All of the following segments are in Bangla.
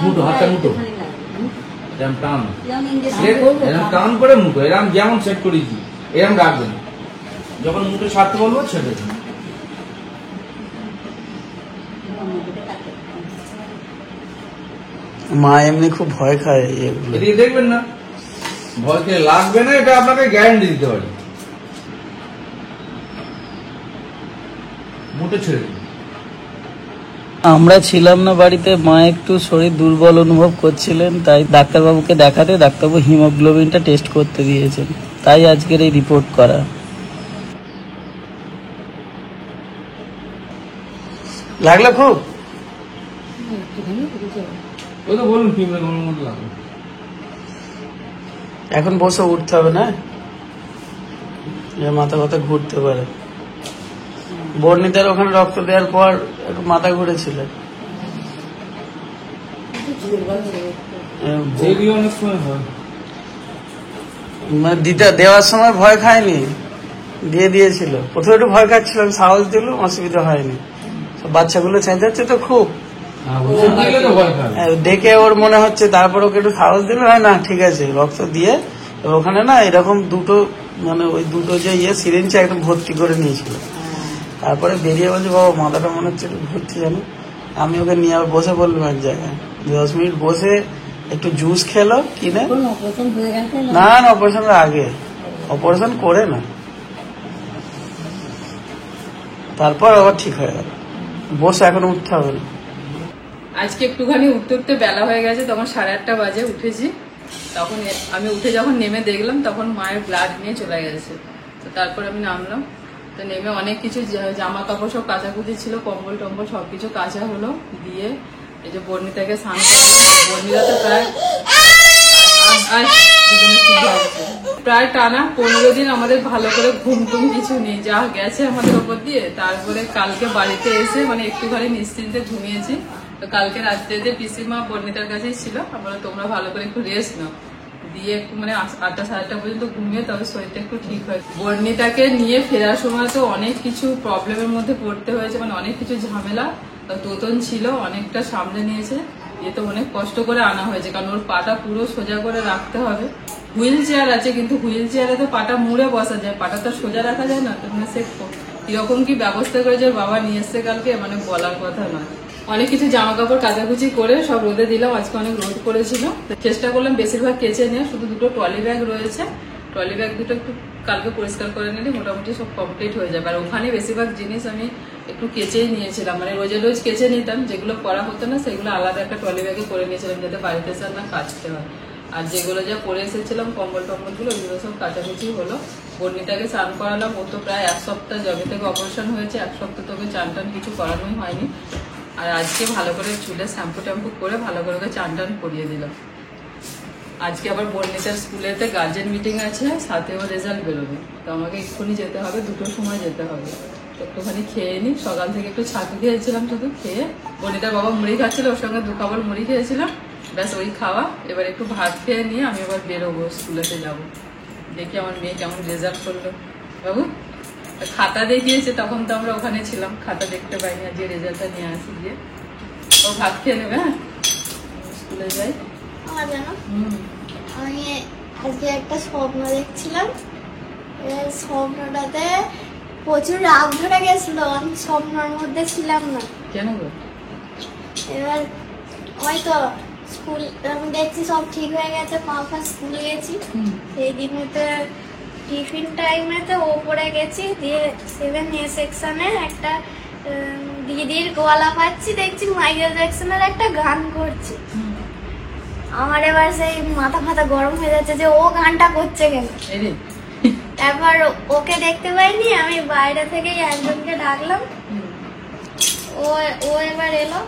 মুঠো, হাতটা মুঠো, এরম টান, এরম টান করে মুঠো, এরম যেমন সেট করেছি এরম রাখবেন। যখন মুঠো ছাড়তে বলবো ছেড়ে দেবেন। মা এমনি খুব ভয় খায় এদিকে দেখবেন না, ভয় খেয়ে লাগবে না, এটা আপনাকে গ্যারান্টি দিতে পারি। মুঠো ছেড়ে দিন। আমরা ছিলাম না বাড়িতে, মা একটু শরীর দুর্বল অনুভব করছিলেন, তাই ডাক্তারবাবুকে দেখাতে ডাক্তারবাবু হিমোগ্লোবিনটা টেস্ট করতে দিয়েছেন, তাই আজকের এই রিপোর্ট করা। লাগলো খুব? ওই তো বলুন ফিমে কোনো মতো লাগবে। এখন বসে উঠতে হবে না, মাথা কথা ঘুরতে পারে। বর্ণিতার ওখানে রক্ত দেওয়ার পর একটু মাথা ঘুরেছিল। দিতে দেওয়ার সময় ভয় খায়নি, দিয়ে দিয়েছিল। প্রথমে একটু ভয় খাচ্ছিল, আমি সাহস দিলাম, অসুবিধা হয়নি। বাচ্চাগুলো চেঁচাচ্ছে তো খুব, দেখে ওর মনে হচ্ছে, তারপর ওকে একটু সাহস দিল, হয় না ঠিক আছে রক্ত দিয়ে। ওখানে না এরকম দুটো, মানে ওই দুটো যে সিরিঞ্জ একদম ভর্তি করে নিয়েছিল। তারপরে বেরিয়ে বলছে বাবা মাথাটা মনে হচ্ছে একটু ঘুরছে জানো। আমি ওকে নিয়ে বসে বললাম এক জায়গায়, 10 মিনিট বসে একটু জুস খেলো কিনে। না না, অপারেশনের আগে, অপারেশন করে না, তারপর আবার ঠিক হয়ে গেল। বসে এখন উঠতে হবে না। আজকে একটুখানি উঠতে উঠতে বেলা হয়ে গেছে, তখন 8:30 বাজে উঠেছি। তখন আমি উঠে যখন নেমে দেখলাম তখন মায়ের ব্লাড নিয়ে চলে গেছে। তো তারপর আমি নামলাম, তো নেমে অনেক কিছু জামা কাপড় সব কাচাকুচি ছিল, কম্বল টম্বল সবকিছু কাচা হলো। দিয়ে এই যে বর্ণিতাকে স্নান করালাম। বর্ণিতা তো প্রায় টানা 15 দিন আমাদের ভালো করে ঘুম টুম কিছু নেই, যা গেছে আমাদের ওপর দিয়ে। তারপরে কালকে বাড়িতে এসে মানে একটুখানি নিশ্চিন্তে ঘুমিয়েছি। তো কালকে রাত্রেতে পিসিমা বর্ণিতার কাছেই ছিল, আমরা তোমরা ভালো করে একটু রেস্ট নাও, দিয়ে একটু মানে 8টা 8:30 পর্যন্ত ঘুমিয়ে তবে শরীরটা একটু ঠিক হয়। বর্ণিতাকে নিয়ে ফেরার সময় তো অনেক কিছু প্রবলেমের মধ্যে পড়তে হয়েছে, মানে অনেক কিছু ঝামেলা। তোতন ছিল, অনেকটা সামলে নিয়েছে। এ তো অনেক কষ্ট করে আনা হয়েছে, কারণ ওর পাটা পুরো সোজা করে রাখতে হবে। হুইল চেয়ার আছে, কিন্তু হুইল চেয়ারে তো পাটা মুড়ে বসা যায়, পাটা তো সোজা রাখা যায় না। তো মানে সে কিরকম কি ব্যবস্থা করেছে ওর বাবা নিয়ে এসছে কালকে, মানে বলার কথা নয়। অনেক কিছু জামা কাপড় কাচাকুচি করে সব রোদে দিলাম, আজকে অনেক রোদ পড়েছিল। চেষ্টা করলাম বেশিরভাগ কেচে নিয়ে, শুধু দুটো ট্রলি ব্যাগ রয়েছে, ট্রলি ব্যাগ দুটো একটু কালকে পরিষ্কার করে নিলে মোটামুটি সব কমপ্লিট হয়ে যাবে। আর ওখানে বেশিরভাগ জিনিস আমি একটু কেচেই নিয়েছিলাম, মানে রোজে রোজ কেচে নিতাম, যেগুলো করা হতো না সেগুলো আলাদা একটা ট্রলি ব্যাগে করে নিয়েছিলাম, যাতে বাড়িতে এসে না কাচতে হয়। আর যেগুলো যা পরে এসেছিলাম কম্বল টম্বলগুলো, ওইগুলো সব কাচাকুচি হলো। বর্ণিতাকে স্নান করালাম, ও তো প্রায় 1 সপ্তাহ জবে থেকে অপারেশন হয়েছে, 1 সপ্তাহ তোকে চান টান কিছু করানোই হয়নি। আর আজকে ভালো করে চুলে শ্যাম্পু ট্যাম্পু করে ভালো করে ওকে চান টান করিয়ে দিলাম। আজকে আবার বর্ণিতার স্কুলেতে গার্জেন মিটিং আছে, সাথেও রেজাল্ট বেরোবে, তো আমাকে এক্ষুনি যেতে হবে, 2টোর সময় যেতে হবে। একটুখানি খেয়ে নিই, সকাল থেকে একটু ছাতু খেয়েছিলাম, শুধু খেয়ে বর্ণিতার বাবা মুড়ি খাচ্ছিল, ওর সঙ্গে 2 খাবার মুড়ি খেয়েছিলাম, ব্যাস ওই খাওয়া। এবার একটু ভাত খেয়ে নিয়ে আমি এবার বেরোবো, স্কুলেতে যাব। দেখি আমার মেয়ে কেমন রেজাল্ট করলো। বাবু খাতা দেখিয়েছে, তখন তো আমরা ওখানে ছিলাম, খাতা দেখতে পাইনি, আজকে রেজাল্টটা নিয়ে আসি। গিয়ে ও ভাত খেয়ে নেবে, হ্যাঁ স্কুলে যাই। আমি আজকে একটা স্বপ্ন দেখছিলাম, স্বপ্নটাতে প্রচুর রাগ ধরে গেছিল, আমি স্বপ্নের মধ্যে ছিলাম না। কেন গো? এবার ওই তো স্কুল আমি দেখছি সব ঠিক হয়ে গেছে, পাপা স্কুলে গেছি, সেই দিনেতে টিফিন টাইমেতে ওপরে গেছি, দিয়ে 7A সেকশনে একটা দিদির গলা পাচ্ছি, দেখছি মাইকেল জ্যাকসনের একটা গান করছে। আমার এবার সেই মাথা ফাথা গরম হয়ে যাচ্ছে যে ও গানটা করছে কেন। তারপর ওকে দেখতে পাইনি, আমি বাইরে থেকেই একজনকে ডাকলাম, ও এবার এলো,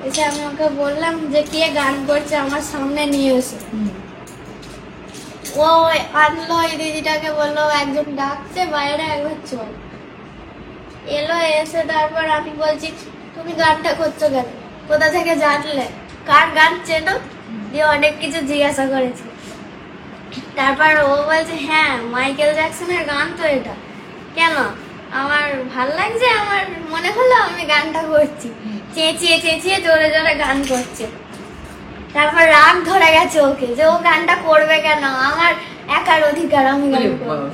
এসে আমি ওকে বললাম যে কে গান করছে আমার সামনে নিয়ে এসে। ও আনলো, এই দিদিটাকে বললো একজন ডাকছে বাইরে, একবার চল। এলো, এসে তারপর আমি বলছি তুমি গানটা করছো কেন, কোথা থেকে জানলে, কার গান চেনো, দিয়ে অনেক কিছু জিজ্ঞাসা করেছে। তারপর ও বলছে হ্যাঁ মাইকেল জ্যাকসনের গান তো এটা, কেন, আমার ভাল লাগছে, আমার মনে হলো আমি গানটা করছি। চেঁচিয়ে চেঁচিয়ে জোরে জোরে গান করছে। তারপর রাগ ধরে গেছে ওকে যে ও গানটা করবে কেন, আমার একার অধিকার, আমি গান করবো।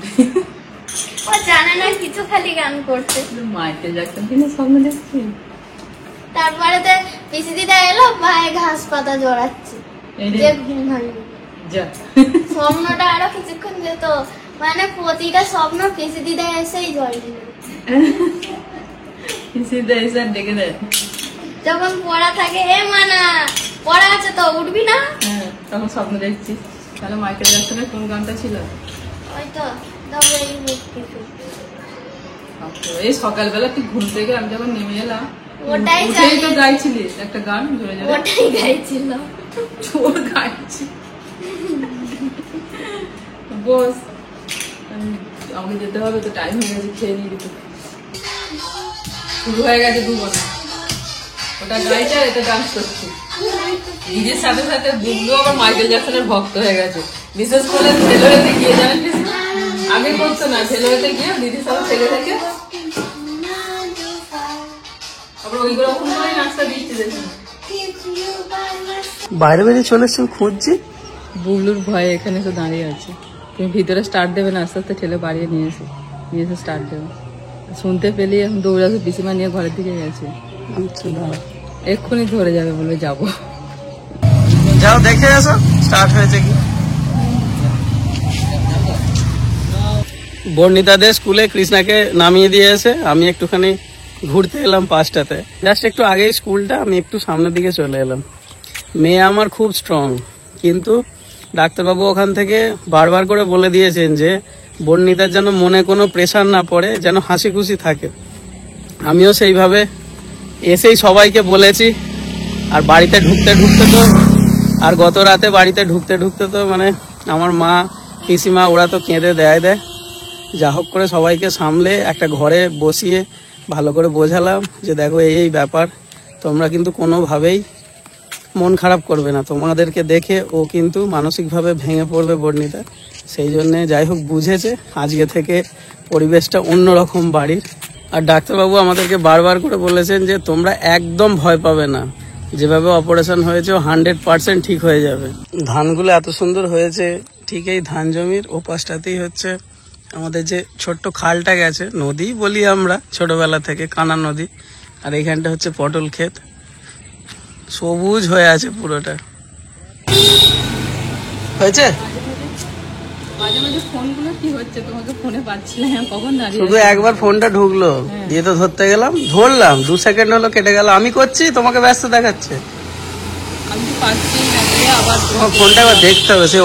ও জানে না কিছু, খালি গান করছে। মাইকেল জ্যাকসন কিনে স্বপ্ন দেখছি। তারপরে পিসি দিদা এলো, পায়ে ঘাস পাতা জড়াচ্ছে যে ঘুম ভাঙবে। স্বপ্নটা আরো কিছুক্ষণ যেত, মানে প্রতিটা স্বপ্ন পিসি দিদা এসেই জল দিল। পিসি দিদা এসে ডেকে দেয় যখন পড়া থাকে, এ মানা পড়া আছে তো উঠবি না, তখন স্বপ্ন দেখছি। তাহলে মাইকেল জ্যাকসনের কোন গানটা ছিল? ওই তো এই সকালবেলা তুই ঘুম থেকে আমি যখন নেমে এলাম, ওটাই উঠেই তো গাইছিলিস একটা গান জোরে জোরে। ওটাই গাইছিল, জোর গাইছি। বস, আমাকে যেতে হবে তো, টাইম হয়ে গেছে, খেয়ে নিয়ে দিতে। শুরু হয়ে গেছে 2 ঘন্টা, ওটা গাইছে আর এটা ডান্স করছি। দিদির সাথে সাথে বুবলু আবার মাইকেল জ্যাকসনের ভক্ত হয়ে গেছে। বিশেষ করে ভেলোরেতে গিয়ে, জানেন আগে করতো না, ভেলোরেতে গিয়ে দিদির সাথে থেকে থেকে আবার ওইগুলো ওখান করে নাচটা দিচ্ছি। দেখুন বাইরে বেরিয়ে চলে এসছি, খুঁজছি। বুবলুর ভয়ে এখানে তো দাঁড়িয়ে আছে। তুমি ভিতরে স্টার্ট দেবে না, আস্তে আস্তে ঠেলে বাড়িয়ে নিয়ে এসে স্টার্ট দেবে। শুনতে পেলেই এখন দৌড়াতে পিসিমা নিয়ে ঘরের দিকে গেছে। এক্ষুনি ধরে যাবে, বলবে যাবো। যাও দেখে এসো স্টার্ট হয়েছে কি। বর্ণিতাদের স্কুলে কৃষ্ণাকে নামিয়ে দিয়েছে, আমি একটুখানি ঘুরতে এলাম 5টাতে, জাস্ট একটু আগেই স্কুলটা, আমি একটু সামনের দিকে চলে এলাম। মেয়ে আমার খুব স্ট্রং, কিন্তু ডাক্তারবাবু ওখান থেকে বারবার করে বলে দিয়েছেন যে বর্ণিতার যেন মনে কোনো প্রেশার না পড়ে, যেন হাসি খুশি থাকে। আমিও সেইভাবে এসেই সবাইকে বলেছি। আর বাড়িতে ঢুকতে ঢুকতে তো, আর গত রাতে বাড়িতে ঢুকতে ঢুকতে তো মানে আমার মা পিসিমা ওরা তো কেঁদে দেয়। যা হোক করে সবাইকে সামলে একটা ঘরে বসিয়ে ভালো করে বোঝালাম যে দেখো এই ব্যাপার, তোমরা কিন্তু কোনোভাবেই মন খারাপ করবে না, তোমাদেরকে দেখে ও কিন্তু মানসিকভাবে ভেঙে পড়বে বর্ণিতা। সেই জন্যে যাই হোক বুঝেছে, আজকে থেকে পরিবেশটা অন্যরকম বাড়ির। আর ডাক্তারবাবু আমাদেরকে বারবার করে বলেছেন যে তোমরা একদম ভয় পাবে না, যেভাবে অপারেশন হয়েছে 100% ঠিক হয়ে যাবে। ধানগুলো এত সুন্দর হয়েছে, ঠিক এই ধান জমির ওপাশটাতেই হচ্ছে আমাদের যে ছোট্ট খালটা গেছে, নদী বলি আমরা ছোটবেলা থেকে, কানা নদী। আর এইখানটা হচ্ছে পটল ক্ষেত, সবুজ হয়ে আছে পুরোটা। হয়েছে মাঝে মাঝে ফোনগুলো কি হচ্ছে, তোমাকে ফোনে পাচ্ছি না, কখন দাঁড়িয়ে শুধু একবার ফোনটা ঢুকলো, দিয়ে তো ধরতে গেলাম, ধরলাম 2 সেকেন্ড হলো, কেটে গেল। আমি করছি, তোমাকে ব্যস্ত দেখাচ্ছে। আমি তো পাচ্ছি না, আবার তোমার ফোনটা আবার দেখতে হবে, সে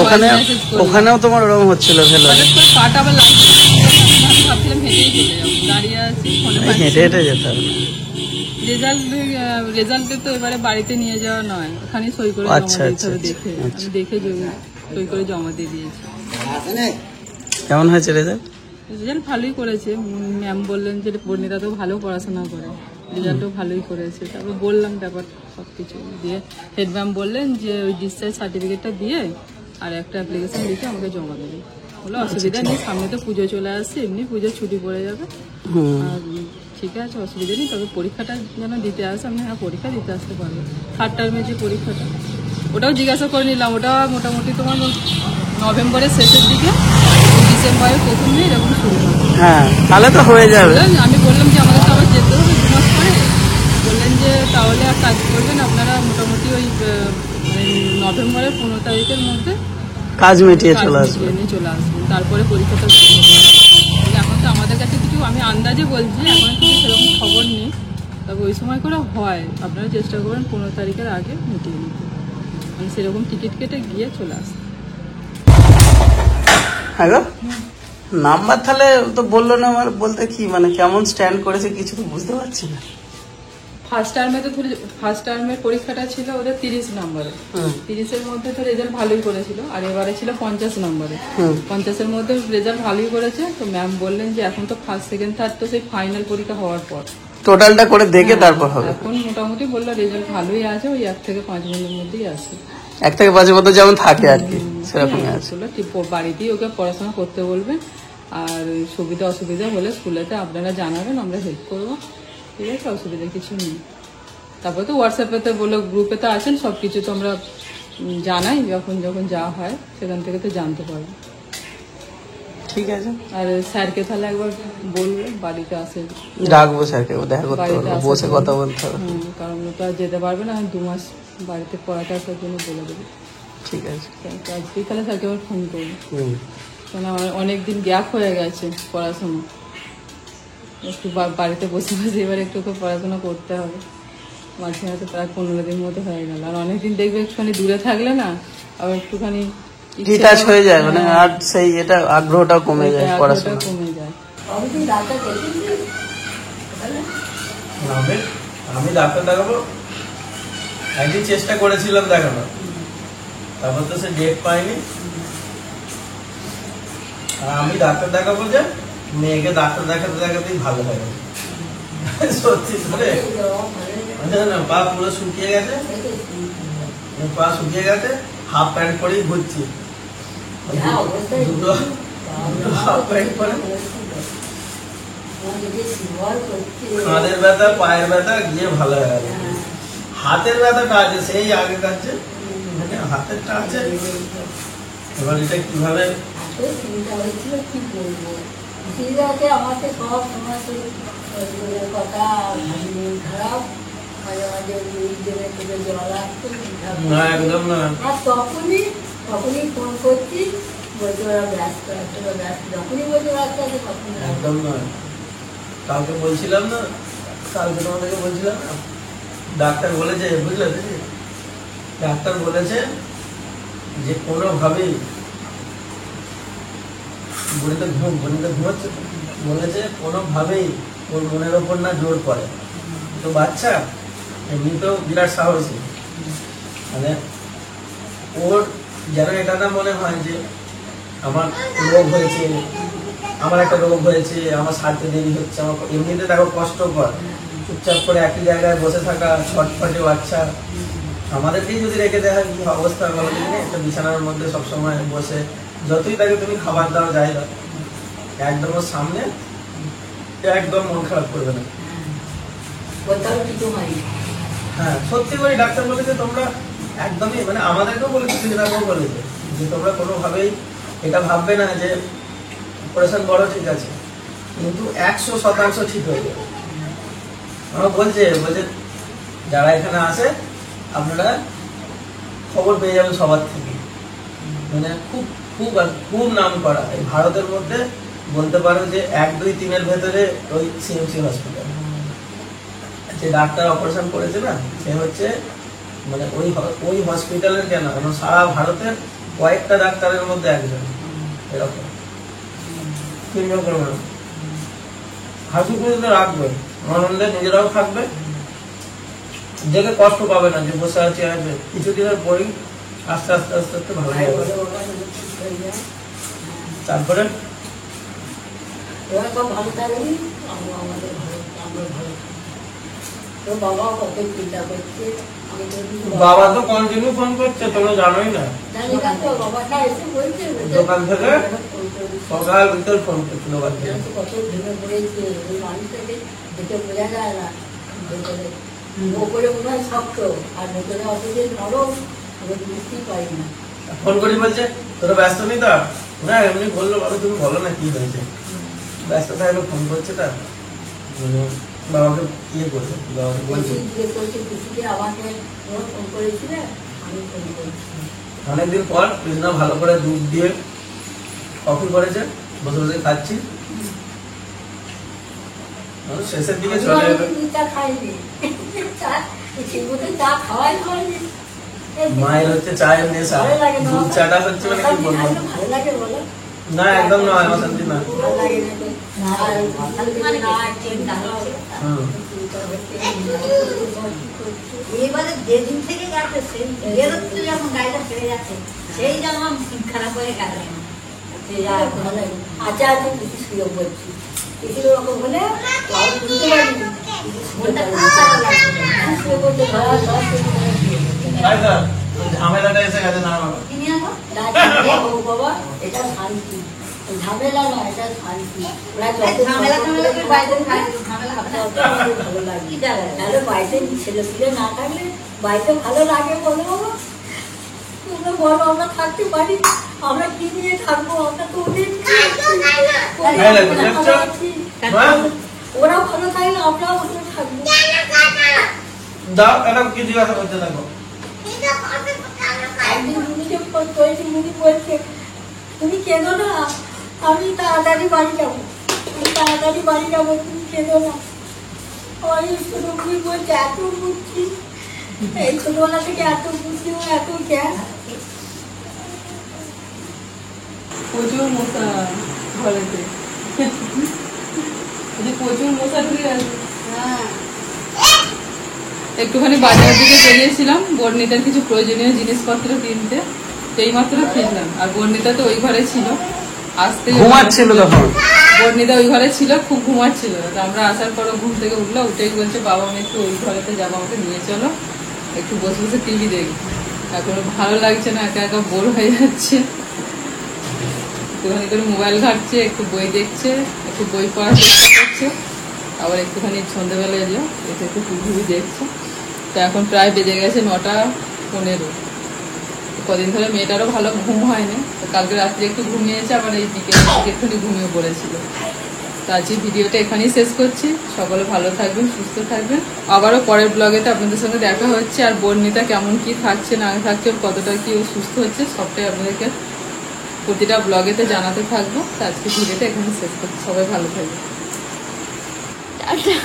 ওখানেও তোমার ওরকম হচ্ছিল। পাটা আবার লাগছে, ভাবছিলাম হেঁটেই চলে যাবো, দাঁড়িয়ে আছি, হেঁটে হেঁটে যেতে হবে। রেজাল্টে তো এবারে বাড়িতে নিয়ে যাওয়া নয়, ওখানে সই করে জমা দিতে হবে। দেখে আমি দেখে সই করে জমা দিয়ে দিয়েছি। কেমন হয়েছে রেজাল্ট? রেজাল্ট ভালোই করেছে। ম্যাম বললেন যে বর্ণিতা তো ভালো পড়াশোনা করে, রেজাল্টও ভালোই করেছে। তারপর বললাম ব্যাপার সবকিছু দিয়ে, হেড ম্যাম বললেন যে ওই ডিসচার্জ সার্টিফিকেটটা দিয়ে আর একটা অ্যাপ্লিকেশন লিখে আমাকে জমা দেবে। বলে অসুবিধা নেই, সামনে তো পুজো চলে আসছে, এমনি পুজোর ছুটি পড়ে যাবে, আর ঠিক আছে অসুবিধা নেই, তবে পরীক্ষাটা যেন দিতে আসে। আমি হ্যাঁ পরীক্ষা দিতে আসতে পারবো, 3rd টার্মের যে পরীক্ষাটা, ওটাও জিজ্ঞাসা করে নিলাম। ওটা মোটামুটি তোমার নভেম্বরের শেষের দিকে, ডিসেম্বরের প্রথমে এরকম শুরু হবে। হ্যাঁ তাহলে তো হয়ে যাবে। আমি বললাম যে আমাদের তো আবার যেতে হবে 2 মাস পরে। বললেন যে তাহলে আর কাজ করবেন আপনারা, মোটামুটি ওই নভেম্বরের 15 তারিখের মধ্যে কাজ মিটিয়ে চলে আসবেন। তারপরে পরীক্ষাটা শুরু হবে। এখন তো আমাদের কাছে কিছু, আমি আন্দাজে বলছি, এখন কিছু সেরকম খবর নেই, তবে ওই সময় করে হয়। আপনারা চেষ্টা করবেন 15 তারিখের আগে মিটিয়ে নিতে, মানে সেরকম টিকিট কেটে গিয়ে চলে আসতে। হ্যাঁ গো, নাম্বার তাহলে তো বললো না, আমার বলতে কি মানে কেমন স্ট্যান্ড করেছে কিছু তো বুঝতে পারছি না। ফার্স্ট টার্মে তো ফার্স্ট টার্মের পরীক্ষাটা ছিল ওদের 30 নম্বরে, 30-এর মধ্যে তো রেজাল্ট ভালোই করেছিল, আর এবারে ছিল 50 নম্বরে। 50-এর মধ্যে রেজাল্ট ভালোই করেছে। তো ম্যাম বললেন যে এখন তো 1st, 2nd, 3rd তো সেই ফাইনাল পরীক্ষা হওয়ার পর টোটালটা করে দেখে তারপর হবে। এখন মোটামুটি বললো রেজাল্ট ভালোই আছে, ওই 1 থেকে 5 মিনিটের মধ্যেই আছে। 1 থেকে 5 মধ্যে যেমন থাকে আর কি, সেরকম আছে। বাড়িতেই ওকে পড়াশোনা করতে বলবেন, আর সুবিধা অসুবিধা হলে স্কুলেতে আপনারা জানাবেন, আমরা হেল্প করবো। ঠিক আছে, অসুবিধা কিছু নেই। তারপরে তো হোয়াটসঅ্যাপে তো বলো, গ্রুপে তো আছেন, সবকিছু তো আমরা জানাই, যখন যখন যা হয় সেখান থেকে তো জানতে পারবো। ঠিক আছে, আর স্যারকে তাহলে একবার বলবে বাড়িতে আসে, ডাকবো স্যারকে, দেখা করতে বাড়িতে হবে, আসার বসে জন্য। কথা বলতে হবে। কারণ ও তো আর যেতে পারবে না, 2 মাস বাড়িতে পড়াটা আসার জন্য বলে দেবে। ঠিক আছে। স্যারকে আজকেই তাহলে স্যারকে আবার ফোন করবো, হুম। কারণ আমার অনেকদিন গ্যাপ হয়ে গেছে পড়াশোনা, একটু বাড়িতে বসে বসে এবার একটু তো পড়াশোনা করতে হবে। মাঝে মাঝে প্রায় 15 দিন মতো হয়ে গেল, আর অনেকদিন দেখবে একটুখানি দূরে থাকলে না আবার একটুখানি ডিটাচ হয়ে যায়, মানে আর সেই এটা আগ্রহটা কমে যায়, পড়াশোনা কমে যায়। আমি ডাক্তার দেখাবো, একদিন চেষ্টা করেছিলাম দেখানো, তারপর তো সে ডেট পাইনি। আর আমি ডাক্তার দেখাবো যে মেয়েকে ডাক্তার দেখাতে দেখাতেই ভালো হয় সত্যি ধরে না, পা পুরো শুকিয়ে গেছে, পা শুকিয়ে গেছে, হাফ প্যান্ট পরেই ঘুরছি, দুটো হাফ প্যান্ট পরে, কাঁধের ব্যথা, পায়ের ব্যথা গিয়ে ভালো হয়ে গেল। হাতের ব্যথাটা আছে সেই আগে কাছে, মানে হাতেরটা আছে, এবার এটা কিভাবে আমাকে সব সময় কথা খারাপ, মাঝে মাঝে জল আসতো, না একদম না। আর তখনই ফোন করছি, বলছে ওরা ব্যস্ত আছে, ব্যস্ত, যখনই বলছে ব্যস্ত আছে তখন একদম নয়। কালকে বলছিলাম না, কালকে তোমাদেরকে বলছিলাম না, ডাক্তার বলেছে, বুঝলে দিদি, ডাক্তার বলেছে যে কোনোভাবেই বনিতে ঘুমাচ্ছে, বলেছে কোনোভাবেই ওর মনের ওপর না জোর পড়ে। তো বাচ্চা এমনিতেও বিরাট সাহসী, মানে ওর যেন এটা না মনে হয় যে আমার রোগ হয়েছে, আমার একটা রোগ হয়েছে, আমার সারতে দেরি হচ্ছে, আমার এমনিতে দেখো কষ্টকর, চুপচাপ করে একই জায়গায় বসে থাকা, ছটফটে বাচ্চা, আমাদেরকেই যদি রেখে দেওয়া হয় কি অবস্থা বলো দেখি, একটা বিছানার মধ্যে সবসময় বসে, যতই তাকে তুমি খাবার দাও যাই দাও, একদম ওর সামনে একদম মন খারাপ করবে না। কোথাও কিছু হয়নি। হ্যাঁ সত্যি করে ডাক্তার বলেছে তোমরা একদমই, মানে আমাদেরকেও বলেছে, সুবিধাকেও বলেছে যে তোমরা কোনোভাবেই এটা ভাববে না যে অপারেশন বড়, ঠিক আছে, কিন্তু 100% ঠিক হয়ে যাবে। আমরা বলছে যারা এখানে আসে আপনারা খবর পেয়ে যাবেন সবার থেকে, মানে খুব খুব খুব নাম করা এই ভারতের মধ্যে, বলতে পারো যে 1, 2, 3 ভেতরে ওই সিএমসি হসপিটাল, যে ডাক্তার অপারেশন করেছে না, সে হচ্ছে মানে ওই হসপিটালের কেন, সারা ভারতের কয়েকটা ডাক্তারের মধ্যে একজন, এরকম তিনজন করে হাসি খুশি তো রাখবে, আনন্দে নিজেরাও থাকবে, দেখে কষ্ট পাবে না যে বসে আছে, আসবে কিছুদিনের পরই আস্তে আস্তে আস্তে আস্তে ভালো হয়ে যাবে। তারপরে ওরা সব ভালো থাকবি, আমাদের ভালো, আমরা ভালো। তো বাবাও কত চিন্তা করছে, আমি বাবা তো কন্টিনিউ ফোন করছে, তোমরা জানোই না, জানি না তো, বাবাটা এসে বলছে দোকান থেকে সকাল ভিতর ফোন করছিল বাচ্চা, কত ভেঙে পড়েছে, ওই মানুষটাকে দেখে বোঝা যায় না, ওপরে মনে হয় শক্ত, আর ভেতরে অতদিন নরম, আমি বুঝতেই পারি না। ফোন করি বলছে তোরা ব্যস্ত নেই তো, না এমনি বললো বাবা তুমি বলো না কি হয়েছে, ব্যস্ত থাকলে ফোন করছে, তা বাবাকে ইয়ে করছে, বাবাকে বলছে আমাকে ফোন করেছিল, আমি ফোন করেছি। অনেকদিন পর কৃষ্ণা ভালো করে দুধ দিয়ে কফি করেছে, বসে বসে খাচ্ছি, শেষের দিকে চলে এলো। চা খাইনি, চা খাওয়াই হয়নি। মায়ের হচ্ছে চায়ের নেশা, দুধ চাটা হচ্ছে মানে কি বলবো, ভালো লাগে বলো, না একদম নয়, আমার শান্তি না। ভালো লাগে না। এবারে যেদিন থেকে গেছে সেই বেরোচ্ছে যখন গাড়িটা ছেড়ে যাচ্ছে, সেই যেন আমার খারাপ হয়ে গেল। আচ্ছা আচ্ছা কিছু সুযোগ বলছি, কিছু রকম হলে বুঝতে পারিনি, ঝামেলাটা এসে গেছে না বাবা, বাবা এটা শান্তি, ঝামেলা না, এটা শান্তি। ওরা যত ঝামেলা করে বাইরে থাকে, ঝামেলা হবে না, ভালো লাগে। তাহলে বাড়িতে ছেলে পিলে না থাকলে বাড়িতে ভালো লাগে, বলো বাবা? তোমরা বলো আমরা থাকতে পারি, আমরা কি নিয়ে থাকবো? আমরা তো ওদের ওরা ভালো থাকলে আমরাও ভালো থাকবো। দাও এটা কি জিজ্ঞাসা করতে থাকো। একদিন মুনিকে মুনি বলছে তুমি কেঁদো না, আমি তাড়াতাড়ি বাড়ি যাবো, তুমি কেঁদো না। ওই ছোট মুনি বলছে এত বুঝছি, এই ছোটবেলা থেকে এত বুঝছি, এত জ্ঞান। প্রচুর মশা ঘরেতে, প্রচুর মশা ঢুকে গেছে। একটুখানি বাজারের দিকে বেরিয়েছিলাম বর্ণিতার কিছু প্রয়োজনীয় জিনিসপত্র কিনতে, এই মাত্র ফিরলাম। আর বর্ণিতা তো ওই ঘরে ছিল, আসতে ঘুমাচ্ছিল তখন। বর্ণিতা ওই ঘরে ছিল, খুব ঘুমাচ্ছিল। তো আমরা আসার পর ঘুম থেকে উঠলো, উঠেই বলছে বাবা আমি একটু ওই ঘরেতে যাবো, আমাকে নিয়ে চলো, একটু বসে বসে টিভি দেখি। এখন ভালো লাগছে না, একা একা বোর হয়ে যাচ্ছে। একটুখানি করে মোবাইল ঘাটছে, একটু বই দেখছে, একটু বই পড়ার চেষ্টা করছে, আবার একটুখানি সন্ধ্যেবেলা এলো, এসে একটু টিভি দেখছে। তো এখন প্রায় বেজে গেছে 9:15। কদিন ধরে মেয়েটারও ভালো ঘুম হয়নি, তো কালকে রাত্রে একটু ঘুমিয়েছে, আবার এই বিকেলে একটুখানি ঘুমিয়ে পড়েছিল। তো আজকে ভিডিওটা এখানেই শেষ করছি। সকলে ভালো থাকবেন, সুস্থ থাকবেন। আবারও পরের ব্লগেতে আপনাদের সঙ্গে দেখা হচ্ছে। আর বর্ণিতা কেমন কি থাকছে না থাকছে, কতটা কি ও সুস্থ হচ্ছে, সবটাই আপনাদেরকে প্রতিটা ব্লগেতে জানাতে থাকবো। তো আজকে ভিডিওটা এখানে শেষ করছি। সবাই ভালো থাকবেন। টাটা।